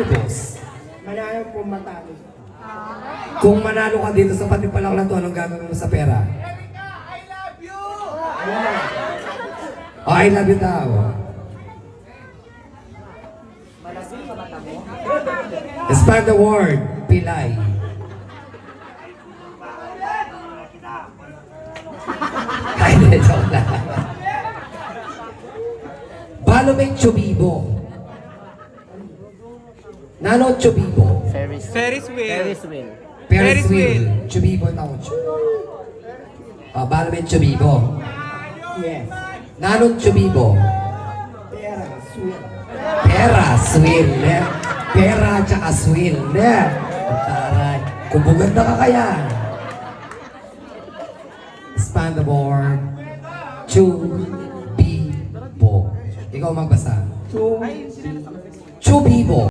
nervous? Manalo po matalo. Kung manalo ka dito sa Patimpalak na to, anong gagawin mo sa pera? Oh, I love you daw. Spread the word, Pilay. Ay, hindi, joke lang. Balomeng Chubibo. Nano Chubibo. Ferris wheel. Ferris wheel. Chubibo tao. Balomeng Chubibo. Yes. Nano Chubibo. Pera, sweet. Pera, swil. Pera tsaka swil. Taray. Kung buganda ka kaya. Span the board. Chubibo. Ikaw magbasa. Two. Chubibo.